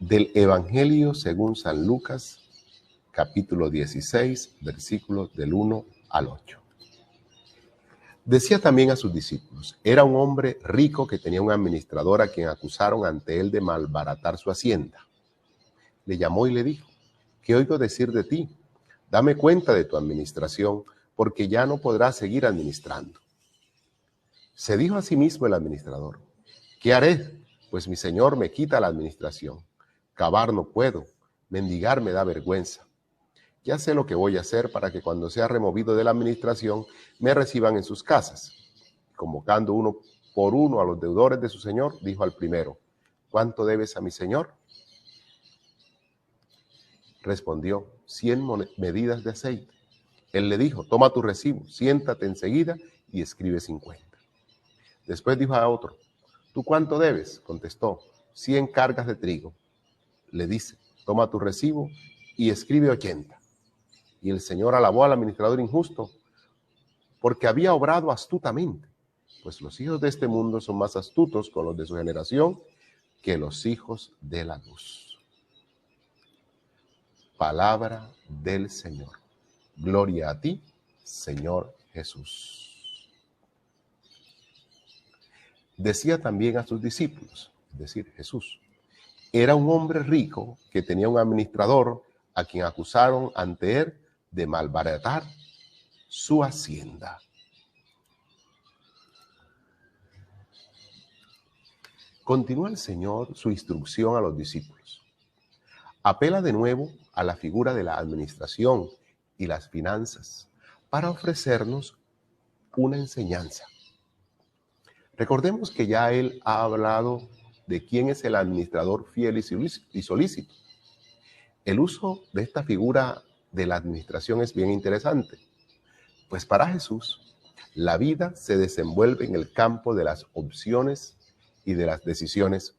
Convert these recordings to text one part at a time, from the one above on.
Del Evangelio según San Lucas, capítulo 16, versículos del 1 al 8. Decía también a sus discípulos: era un hombre rico que tenía un administrador a quien acusaron ante él de malbaratar su hacienda. Le llamó y le dijo: ¿qué oigo decir de ti? Dame cuenta de tu administración, porque ya no podrás seguir administrando. Se dijo a sí mismo el administrador: ¿qué haré? Pues mi señor me quita la administración. Cavar no puedo, mendigar me da vergüenza. Ya sé lo que voy a hacer para que cuando sea removido de la administración me reciban en sus casas. Convocando uno por uno a los deudores de su señor, dijo al primero: ¿cuánto debes a mi señor? Respondió: 100 medidas de aceite. Él le dijo: toma tu recibo, siéntate enseguida y escribe 50. Después dijo a otro: ¿tú cuánto debes? Contestó: 100 cargas de trigo. Le dice: toma tu recibo y escribe 80. Y el Señor alabó al administrador injusto porque había obrado astutamente, pues los hijos de este mundo son más astutos con los de su generación que los hijos de la luz. Palabra del Señor. Gloria a ti, Señor Jesús. Decía también a sus discípulos, es decir, Jesús: era un hombre rico que tenía un administrador a quien acusaron ante él de malbaratar su hacienda. Continúa el Señor su instrucción a los discípulos. Apela de nuevo a la figura de la administración y las finanzas para ofrecernos una enseñanza. Recordemos que ya Él ha hablado de quién es el administrador fiel y solícito. El uso de esta figura de la administración es bien interesante, pues para Jesús la vida se desenvuelve en el campo de las opciones y de las decisiones,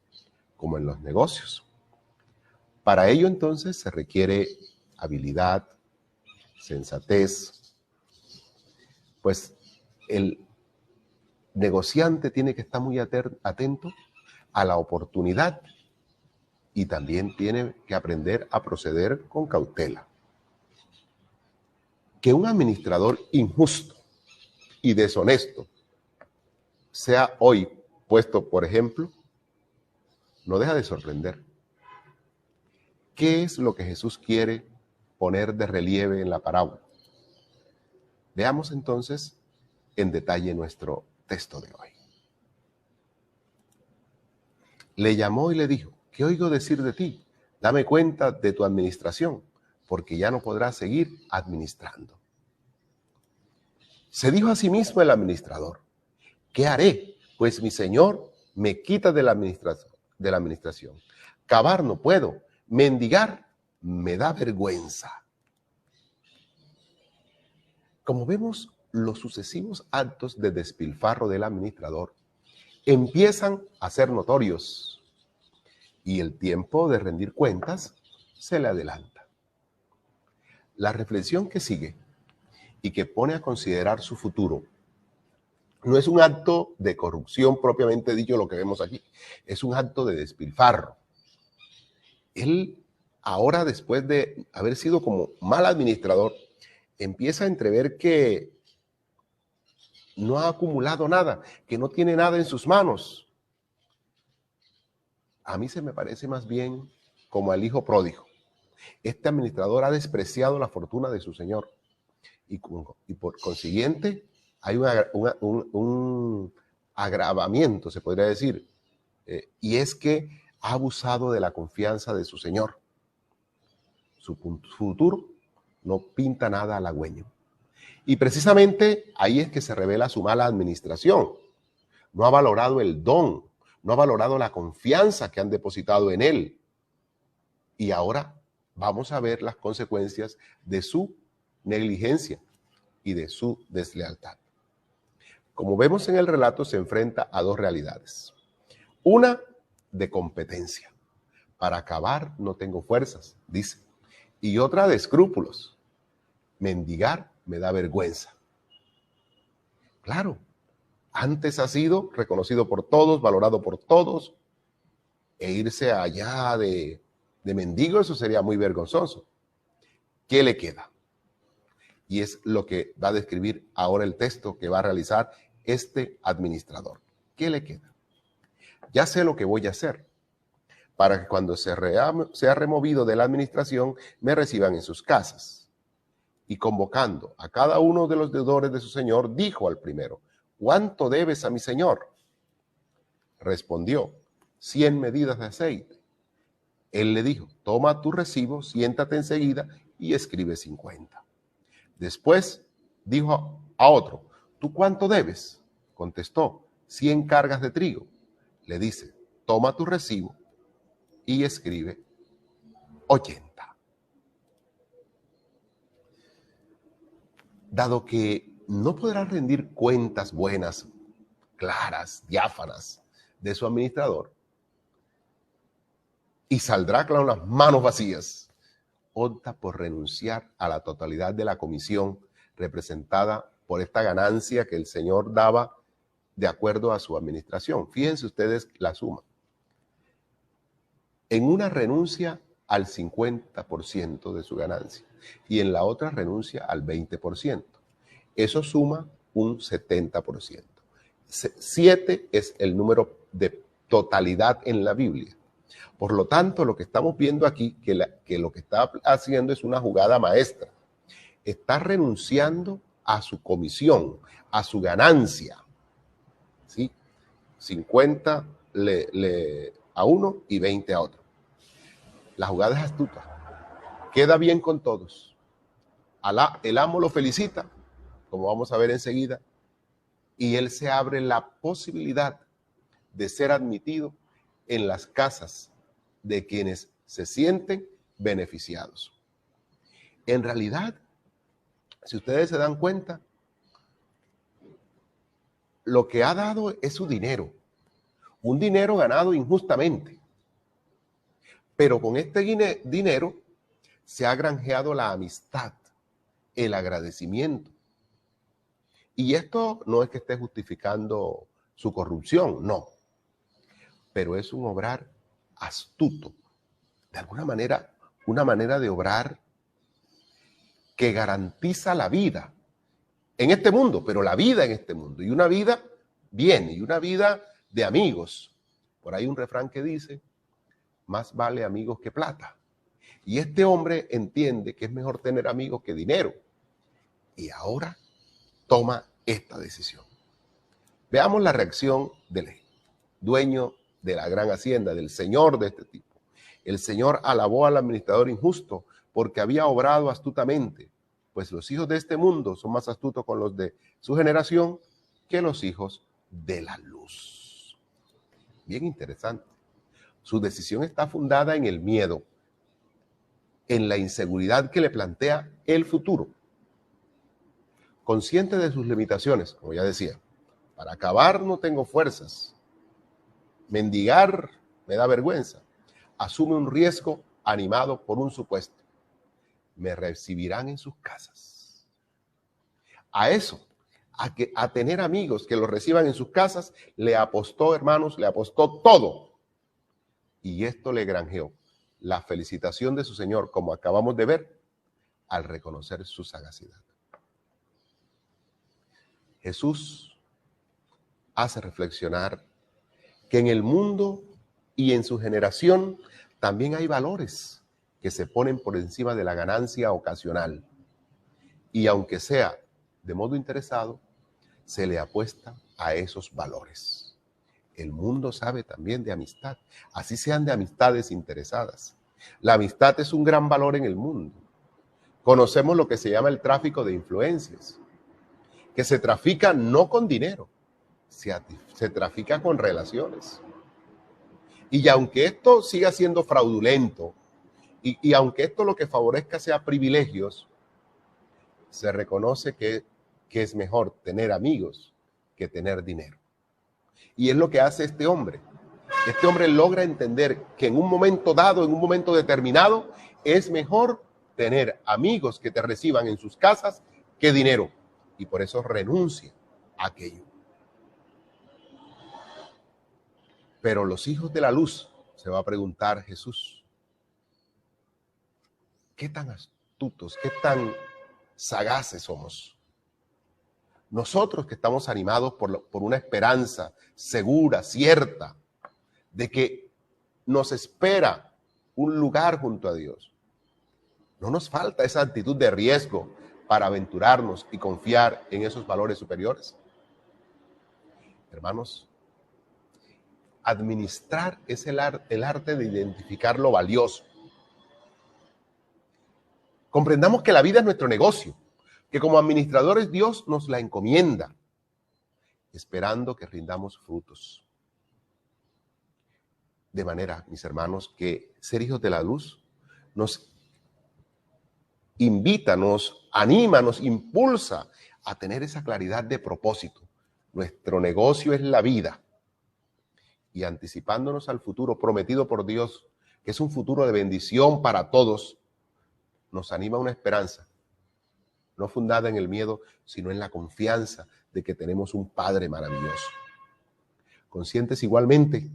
como en los negocios. Para ello entonces se requiere habilidad, sensatez, pues el negociante tiene que estar muy atento a la oportunidad y también tiene que aprender a proceder con cautela. Que un administrador injusto y deshonesto sea hoy puesto, por ejemplo, no deja de sorprender. ¿Qué es lo que Jesús quiere poner de relieve en la parábola? Veamos entonces en detalle nuestro texto de hoy. Le llamó y le dijo: ¿qué oigo decir de ti? Dame cuenta de tu administración, porque ya no podrás seguir administrando. Se dijo a sí mismo el administrador: ¿qué haré? Pues mi señor me quita de la administración. Cavar no puedo, mendigar me da vergüenza. Como vemos, los sucesivos actos de despilfarro del administrador empiezan a ser notorios y el tiempo de rendir cuentas se le adelanta. La reflexión que sigue y que pone a considerar su futuro no es un acto de corrupción propiamente dicho lo que vemos aquí, es un acto de despilfarro. Él ahora, después de haber sido como mal administrador, empieza a entrever que no ha acumulado nada, que no tiene nada en sus manos. A mí se me parece más bien como al hijo pródigo. Este administrador ha despreciado la fortuna de su señor y por consiguiente hay un agravamiento, se podría decir, y es que ha abusado de la confianza de su señor. Su futuro no pinta nada halagüeño. Y precisamente ahí es que se revela su mala administración. No ha valorado el don, no ha valorado la confianza que han depositado en él. Y ahora vamos a ver las consecuencias de su negligencia y de su deslealtad. Como vemos en el relato, se enfrenta a dos realidades. Una de competencia. Para acabar no tengo fuerzas, dice. Y otra de escrúpulos. Mendigar me da vergüenza. Claro, antes ha sido reconocido por todos, valorado por todos, e irse allá de de mendigo, eso sería muy vergonzoso. ¿Qué le queda? Y es lo que va a describir ahora el texto que va a realizar este administrador. ¿Qué le queda? Ya sé lo que voy a hacer para que cuando sea removido de la administración me reciban en sus casas. Y convocando a cada uno de los deudores de su señor, dijo al primero: ¿cuánto debes a mi señor? Respondió: 100 medidas de aceite. Él le dijo: toma tu recibo, siéntate enseguida y escribe 50. Después dijo a otro: ¿tú cuánto debes? Contestó: 100 cargas de trigo. Le dice: toma tu recibo y escribe 80. Dado que no podrá rendir cuentas buenas, claras, diáfanas de su administrador, y saldrá con las manos vacías, opta por renunciar a la totalidad de la comisión representada por esta ganancia que el Señor daba de acuerdo a su administración. Fíjense ustedes la suma. En una renuncia al 50% de su ganancia y en la otra renuncia al 20%. Eso suma un 70%. 7 es el número de totalidad en la Biblia. Por lo tanto, lo que estamos viendo aquí, que lo que está haciendo es una jugada maestra. Está renunciando a su comisión, a su ganancia. ¿Sí? 50 a uno y 20 a otro. La jugada es astuta. Queda bien con todos. El amo lo felicita, como vamos a ver enseguida, y él se abre la posibilidad de ser admitido en las casas de quienes se sienten beneficiados. En realidad, si ustedes se dan cuenta, lo que ha dado es su dinero, un dinero ganado injustamente, pero con este dinero se ha granjeado la amistad, el agradecimiento. Y esto no es que esté justificando su corrupción, no, pero es un obrar astuto, de alguna manera, una manera de obrar que garantiza la vida en este mundo, pero la vida en este mundo, y una vida bien, y una vida de amigos. Por ahí un refrán que dice: más vale amigos que plata. Y este hombre entiende que es mejor tener amigos que dinero, y ahora toma esta decisión. Veamos la reacción del dueño de la gran hacienda, del señor de este tipo. El Señor alabó al administrador injusto porque había obrado astutamente, pues los hijos de este mundo son más astutos con los de su generación que los hijos de la luz. Bien interesante. Su decisión está fundada en el miedo, en la inseguridad que le plantea el futuro. Consciente de sus limitaciones, como ya decía, para acabar no tengo fuerzas, mendigar me da vergüenza, asume un riesgo animado por un supuesto: me recibirán en sus casas. A eso, a tener amigos que lo reciban en sus casas, le apostó, hermanos, le apostó todo. Y esto le granjeó la felicitación de su Señor, como acabamos de ver, al reconocer su sagacidad. Jesús hace reflexionar que en el mundo y en su generación también hay valores que se ponen por encima de la ganancia ocasional. Y aunque sea de modo interesado, se le apuesta a esos valores. El mundo sabe también de amistad, así sean de amistades interesadas. La amistad es un gran valor en el mundo. Conocemos lo que se llama el tráfico de influencias, que se trafica no con dinero, se trafica con relaciones. Y aunque esto siga siendo fraudulento, y aunque esto lo que favorezca sea privilegios, se reconoce que es mejor tener amigos que tener dinero. Y es lo que hace este hombre. Este hombre logra entender que en un momento dado, en un momento determinado, es mejor tener amigos que te reciban en sus casas que dinero. Y por eso renuncia a aquello. Pero los hijos de la luz, se va a preguntar Jesús, qué tan astutos, qué tan sagaces somos. Nosotros que estamos animados por una esperanza segura, cierta, de que nos espera un lugar junto a Dios. No nos falta esa actitud de riesgo para aventurarnos y confiar en esos valores superiores. Hermanos, administrar es el arte de identificar lo valioso. Comprendamos que la vida es nuestro negocio, que como administradores Dios nos la encomienda, esperando que rindamos frutos. De manera, mis hermanos, que ser hijos de la luz nos invita, nos anima, nos impulsa a tener esa claridad de propósito. Nuestro negocio es la vida. Y anticipándonos al futuro prometido por Dios, que es un futuro de bendición para todos, nos anima una esperanza, no fundada en el miedo, sino en la confianza de que tenemos un Padre maravilloso. Conscientes igualmente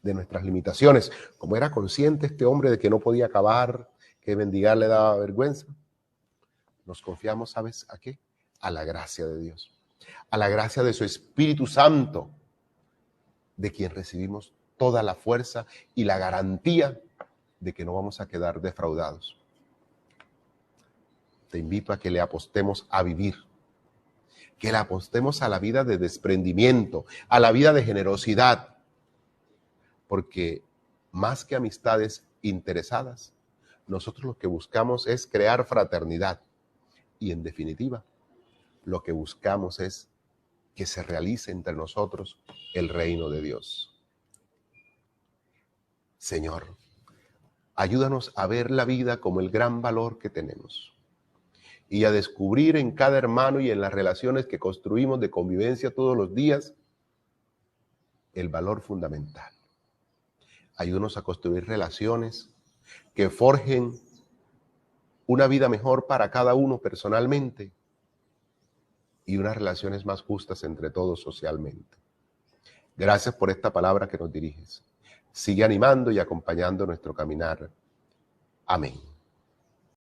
de nuestras limitaciones, como era consciente este hombre de que no podía acabar, que mendigar le daba vergüenza, nos confiamos, ¿sabes a qué? A la gracia de Dios, a la gracia de su Espíritu Santo, de quien recibimos toda la fuerza y la garantía de que no vamos a quedar defraudados. Te invito a que le apostemos a vivir, que le apostemos a la vida de desprendimiento, a la vida de generosidad, porque más que amistades interesadas, nosotros lo que buscamos es crear fraternidad y, en definitiva, lo que buscamos es que se realice entre nosotros el reino de Dios. Señor, ayúdanos a ver la vida como el gran valor que tenemos y a descubrir en cada hermano y en las relaciones que construimos de convivencia todos los días el valor fundamental. Ayúdanos a construir relaciones que forjen una vida mejor para cada uno personalmente y unas relaciones más justas entre todos socialmente. Gracias por esta palabra que nos diriges. Sigue animando y acompañando nuestro caminar. Amén.